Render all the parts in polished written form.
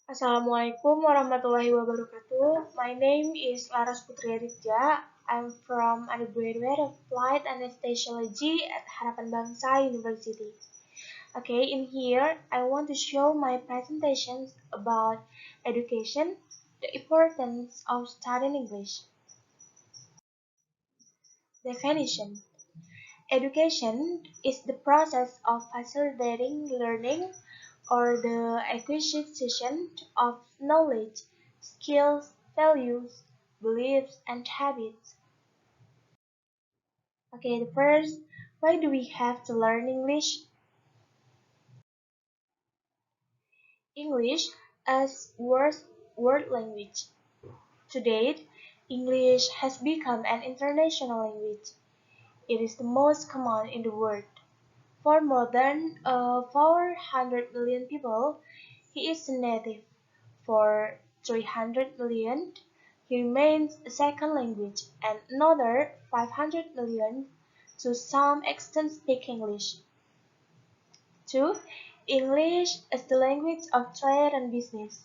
Assalamualaikum warahmatullahi wabarakatuh. My name is Laras Putri Eridja. I'm from Undergraduate of Flight and Anesthesiology at Harapan Bangsa University. Okay, in here I want to show my presentations about education, the importance of studying English. Definition: education is the process of facilitating learning or the acquisition of knowledge, skills, values, beliefs, and habits. Okay, the first, why do we have to learn English? English as world language. To date, English has become an international language. It is the most common in the world. For more than 400 million people, he is a native. For 300 million, he remains a second language, and another 500 million to some extent speak English. 2. English is the language of trade and business.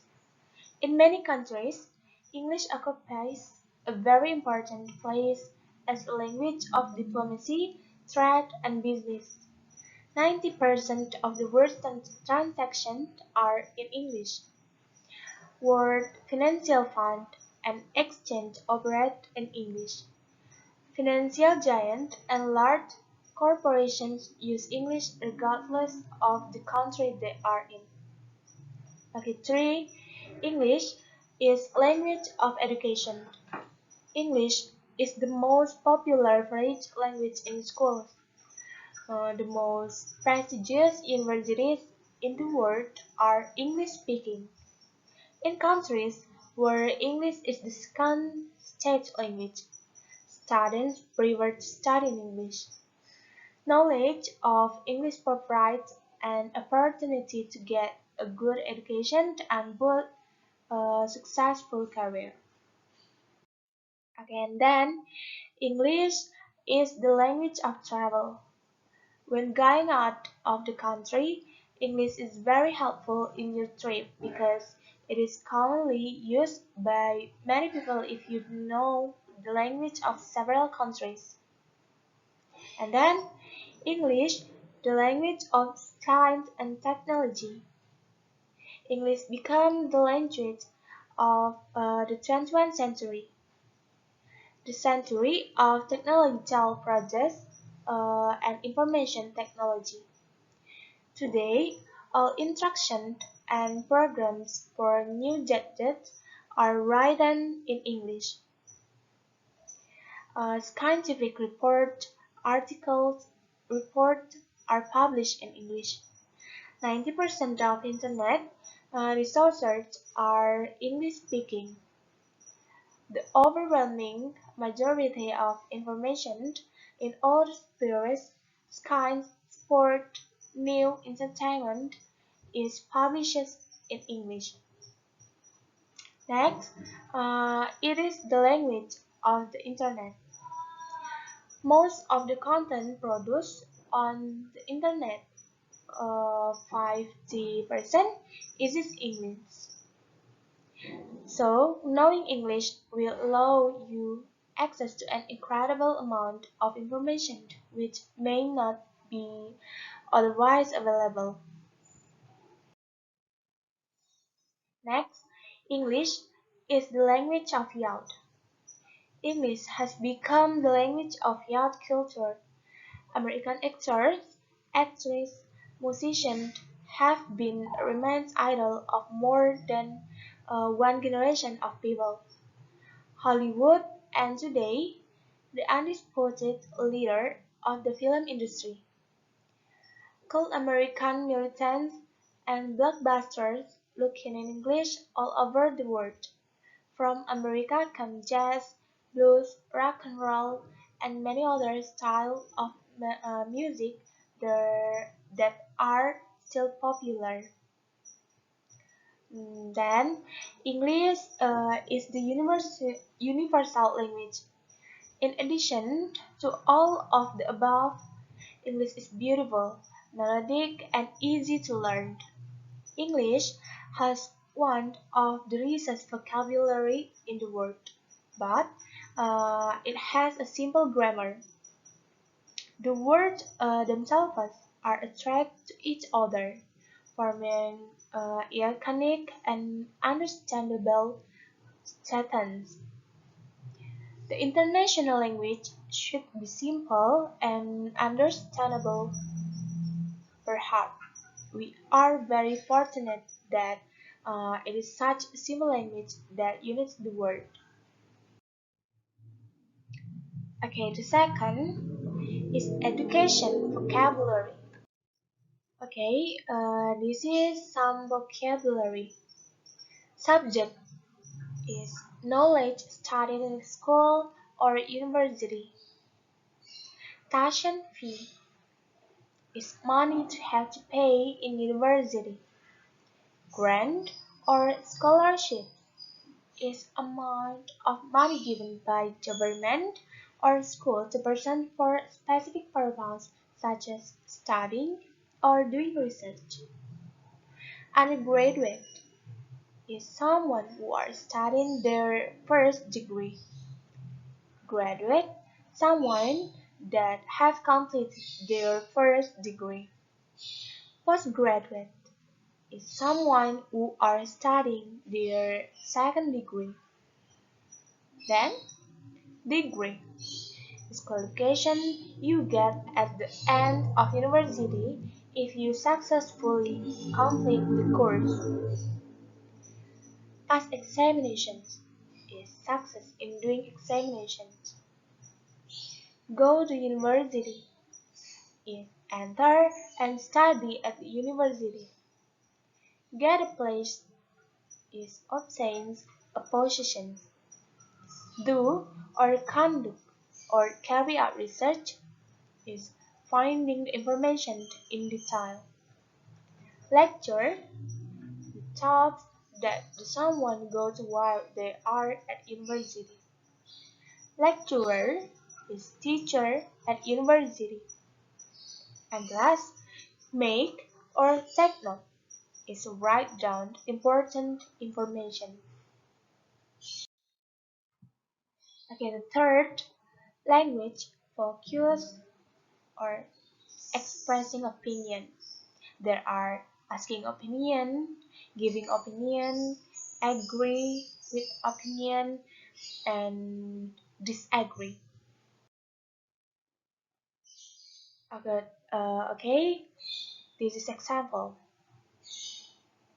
In many countries, English occupies a very important place as a language of diplomacy, trade, and business. 90% of the world's transactions are in English. World Financial Fund and Exchange operate in English. Financial giants and large corporations use English regardless of the country they are in. Okay, 3. English is language of education. English is the most popular French language in schools. The most prestigious universities in the world are English-speaking. In countries where English is the second state language, students prefer to study in English. Knowledge of English provides an opportunity to get a good education and build a successful career. Again, then, English is the language of travel. When going out of the country, English is very helpful in your trip because it is commonly used by many people if you know the language of several countries. And then, English, the language of science and technology. English became the language of the 21st century, the century of technological progress and information technology. Today, all instructions and programs for new gadgets are written in English. Scientific reports are published in English. 90% of Internet resources are English-speaking. The overwhelming majority of information in all spheres, science, sport, news, entertainment, is published in English. Next, it is the language of the Internet. Most of the content produced on the Internet, 50%, is in English. So, knowing English will allow you access to an incredible amount of information which may not be otherwise available. Next, English is the language of youth. English has become the language of youth culture. American actors, actresses, musicians have been remains idol of more than one generation of people. Hollywood and today, the undisputed leader of the film industry. Cult American militants and blockbusters looking in English all over the world. From America come jazz, blues, rock and roll, and many other styles of music that are still popular. Then, English is the universal language. In addition to all of the above, English is beautiful, melodic, and easy to learn. English has one of the richest vocabulary in the world, but it has a simple grammar. The words themselves are attracted to each other, forming iconic and understandable sentences. The international language should be simple and understandable. Perhaps we are very fortunate that it is such a simple language that unites the world. Okay, the second is education vocabulary. Okay, this is some vocabulary. Subject is knowledge studied in school or university. Tuition fee is money to have to pay in university. Grant or scholarship is amount of money given by government or school to person for specific purpose such as studying or doing research. Undergraduate is someone who are studying their first degree. Graduate, someone that have completed their first degree. Postgraduate is someone who are studying their second degree. Then, degree is qualification you get at the end of university if you successfully complete the course. Pass examinations is success in doing examinations. Go to university is enter and study at the university. Get a place is obtains a position. Do or conduct or carry out research is finding the information in detail. Lecture talks that someone goes while they are at university. Lecturer is teacher at university. And last, make or take note is to write down important information. Okay, the third, language focus or expressing opinion. There are asking opinion, giving opinion, agree with opinion, and disagree. Okay, this is example.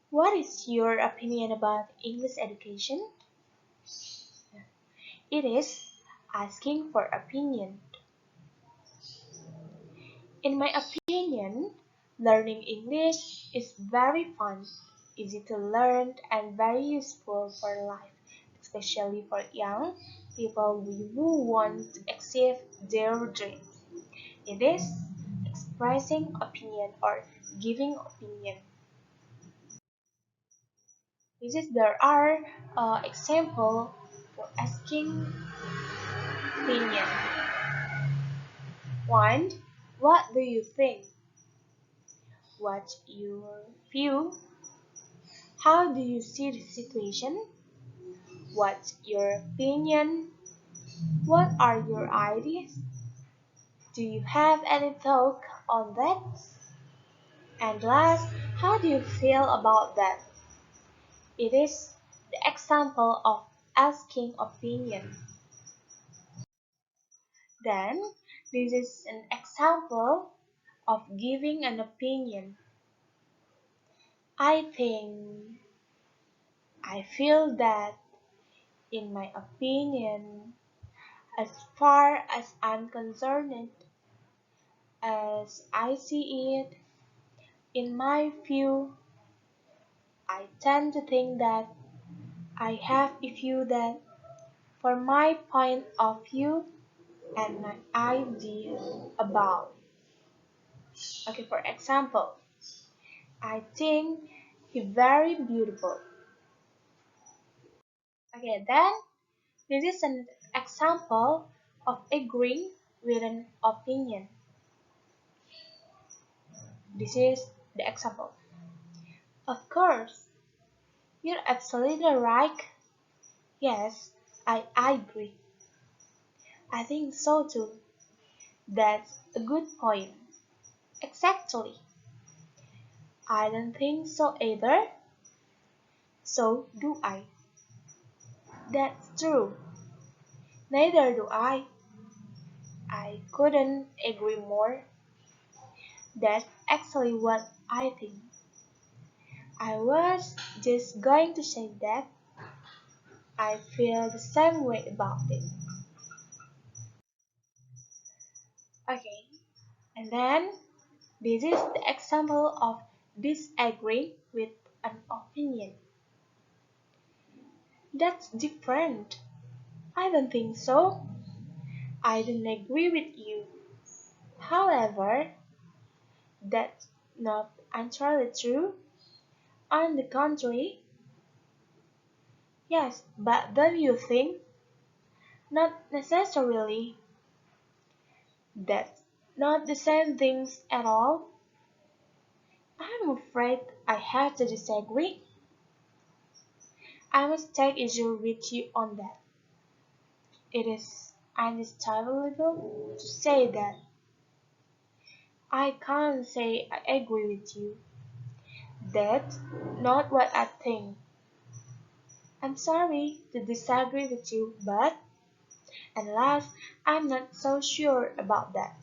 What is your opinion about English education? It is asking for opinion. In my opinion, learning English is very fun, easy to learn, and very useful for life, especially for young people who want to achieve their dreams. It is expressing opinion or giving opinion. There are example for asking opinion. One, what do you think? What's your view? How do you see the situation? What's your opinion? What are your ideas? Do you have any thought on that? And last, how do you feel about that? It is the example of asking opinion. Then, this is an example of giving an opinion. I think, I feel that, in my opinion, as far as I'm concerned, as I see it, in my view, I tend to think that I have a view that, for my point of view and my idea about. Okay, for example, I think he's very beautiful. Okay, then this is an example of agreeing with an opinion. This is the example. Of course, You're absolutely right. Yes, I agree. I think so too. That's a good point. Exactly. I don't think so either. So do I. That's true. Neither do I. I couldn't agree more. That's actually what I think. I was just going to say that I feel the same way about it. Okay, and then this is the example of disagreeing with an opinion. That's different. I don't think so. I don't agree with you. However, that's not entirely true. On the contrary, yes, but don't you think? Not necessarily. That's not the same things at all. I'm afraid I have to disagree. I must take issue with you on that. It is understandable to say that. I can't say I agree with you. That's not what I think. I'm sorry to disagree with you, but alas, I'm not so sure about that.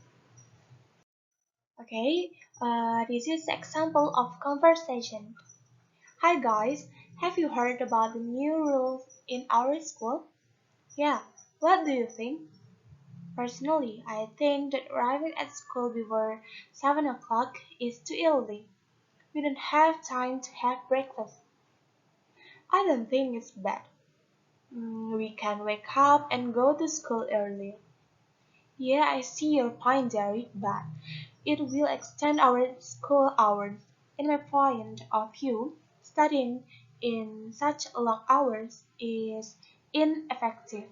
Okay, this is example of conversation. Hi guys, have you heard about the new rules in our school? Yeah, what do you think? Personally, I think that arriving at school before 7 o'clock is too early. We don't have time to have breakfast. I don't think it's bad. We can wake up and go to school earlier. Yeah, I see your point, Derek, but it will extend our school hours. In my point of view, studying in such long hours is ineffective.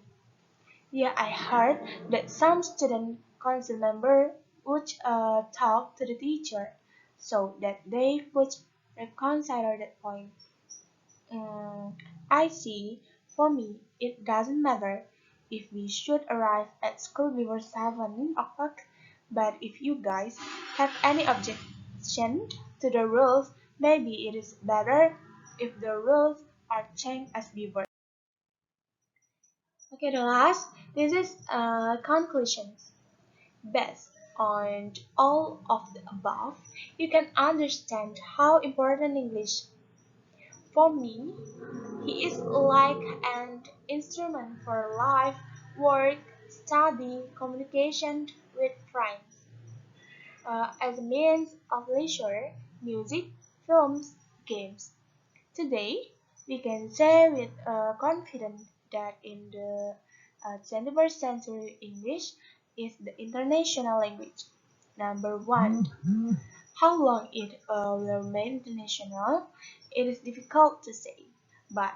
Yeah, I heard that some student council member would talk to the teacher so that they would reconsider that point. Mm, I see. For me, it doesn't matter if we should arrive at school before 7 o'clock, but if you guys have any objection to the rules, maybe it is better if the rules are changed as before. Okay, the last, this is conclusions. Based on all of the above, you can understand how important English for me. He is like an instrument for life, work, study, communication with friends, as a means of leisure, music, films, games. Today, we can say with confidence that in the 21st century, English is the international language. Number one, how long it will remain international, it is difficult to say, but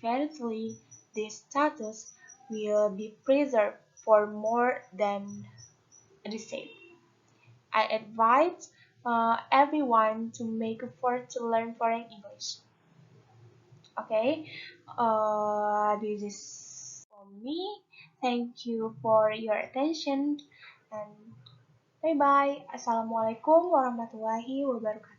definitely this status will be preserved for more than a decade. I advise everyone to make effort to learn foreign English. Okay, this is for me. Thank you for your attention and bye bye. Assalamualaikum warahmatullahi wabarakatuh.